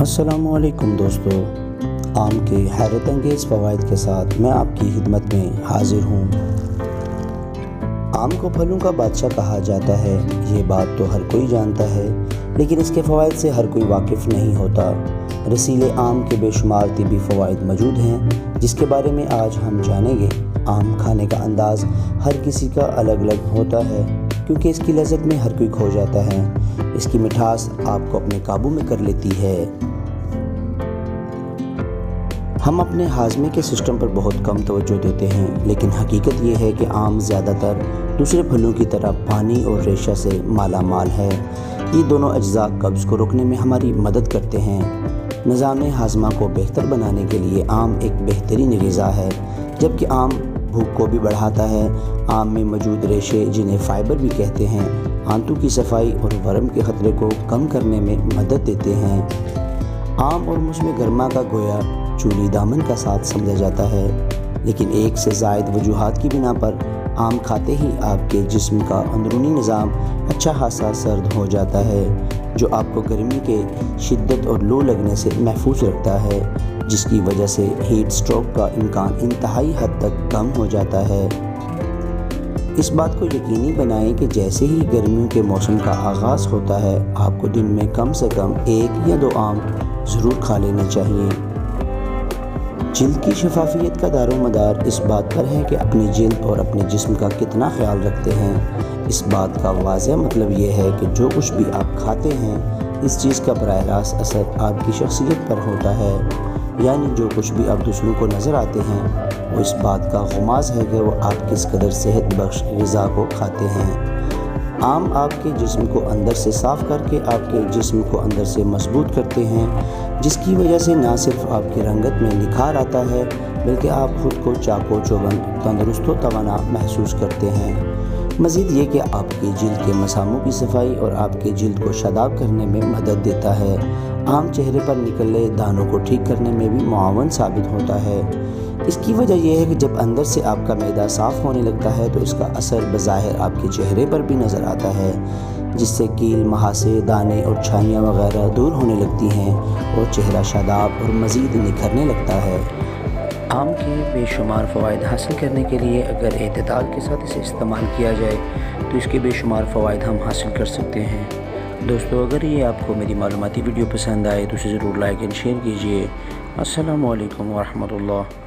السلام علیکم دوستو، آم کے حیرت انگیز فوائد کے ساتھ میں آپ کی خدمت میں حاضر ہوں۔ آم کو پھلوں کا بادشاہ کہا جاتا ہے، یہ بات تو ہر کوئی جانتا ہے، لیکن اس کے فوائد سے ہر کوئی واقف نہیں ہوتا۔ رسیلے آم کے بے شمار طبی فوائد موجود ہیں، جس کے بارے میں آج ہم جانیں گے۔ آم کھانے کا انداز ہر کسی کا الگ الگ ہوتا ہے، کیونکہ اس کی لذت میں ہر کوئی کھو جاتا ہے۔ اس کی مٹھاس آپ کو اپنے قابو میں کر لیتی ہے۔ ہم اپنے ہاضمے کے سسٹم پر بہت کم توجہ دیتے ہیں، لیکن حقیقت یہ ہے کہ آم زیادہ تر دوسرے پھلوں کی طرح پانی اور ریشہ سے مالا مال ہے۔ یہ دونوں اجزاء قبض کو روکنے میں ہماری مدد کرتے ہیں۔ نظام ہاضمہ کو بہتر بنانے کے لیے آم ایک بہترین غذا ہے، جبکہ آم بھوک کو بھی بڑھاتا ہے۔ آم میں موجود ریشے، جنہیں فائبر بھی کہتے ہیں، آنتوں کی صفائی اور ورم کے خطرے کو کم کرنے میں مدد دیتے ہیں۔ آم اور موسم گرما کا گویا چولی دامن کا ساتھ سمجھا جاتا ہے، لیکن ایک سے زائد وجوہات کی بنا پر آم کھاتے ہی آپ کے جسم کا اندرونی نظام اچھا خاصا سرد ہو جاتا ہے، جو آپ کو گرمی کے شدت اور لو لگنے سے محفوظ رکھتا ہے، جس کی وجہ سے ہیٹ سٹروک کا امکان انتہائی حد تک کم ہو جاتا ہے۔ اس بات کو یقینی بنائیں کہ جیسے ہی گرمیوں کے موسم کا آغاز ہوتا ہے، آپ کو دن میں کم سے کم 1 یا 2 آم ضرور کھا لینے چاہیے۔ جلد کی شفافیت کا دار و مدار اس بات پر ہے کہ اپنی جلد اور اپنے جسم کا کتنا خیال رکھتے ہیں۔ اس بات کا واضح مطلب یہ ہے کہ جو کچھ بھی آپ کھاتے ہیں، اس چیز کا براہ راست اثر آپ کی شخصیت پر ہوتا ہے، یعنی جو کچھ بھی آپ دوسروں کو نظر آتے ہیں، وہ اس بات کا غماز ہے کہ وہ آپ کس قدر صحت بخش غذا کو کھاتے ہیں۔ آم آپ کے جسم کو اندر سے صاف کر کے آپ کے جسم کو اندر سے مضبوط کرتے ہیں، جس کی وجہ سے نہ صرف آپ کی رنگت میں نکھار آتا ہے، بلکہ آپ خود کو چاق و چوبند، تندرست و توانا محسوس کرتے ہیں۔ مزید یہ کہ آپ کی جلد کے مساموں کی صفائی اور آپ کے جلد کو شاداب کرنے میں مدد دیتا ہے۔ آم چہرے پر نکلے دانوں کو ٹھیک کرنے میں بھی معاون ثابت ہوتا ہے۔ اس کی وجہ یہ ہے کہ جب اندر سے آپ کا معدہ صاف ہونے لگتا ہے تو اس کا اثر بظاہر آپ کے چہرے پر بھی نظر آتا ہے، جس سے کیل، مہاسے، دانے اور چھائیاں وغیرہ دور ہونے لگتی ہیں اور چہرہ شاداب اور مزید نکھرنے لگتا ہے۔ آم کے بے شمار فوائد حاصل کرنے کے لیے اگر اعتدال کے ساتھ اسے استعمال کیا جائے تو اس کے بے شمار فوائد ہم حاصل کر سکتے ہیں۔ دوستو، اگر یہ آپ کو میری معلوماتی ویڈیو پسند آئے تو اسے ضرور لائک اینڈ شیئر کیجیے۔ السلام علیکم ورحمۃ اللہ۔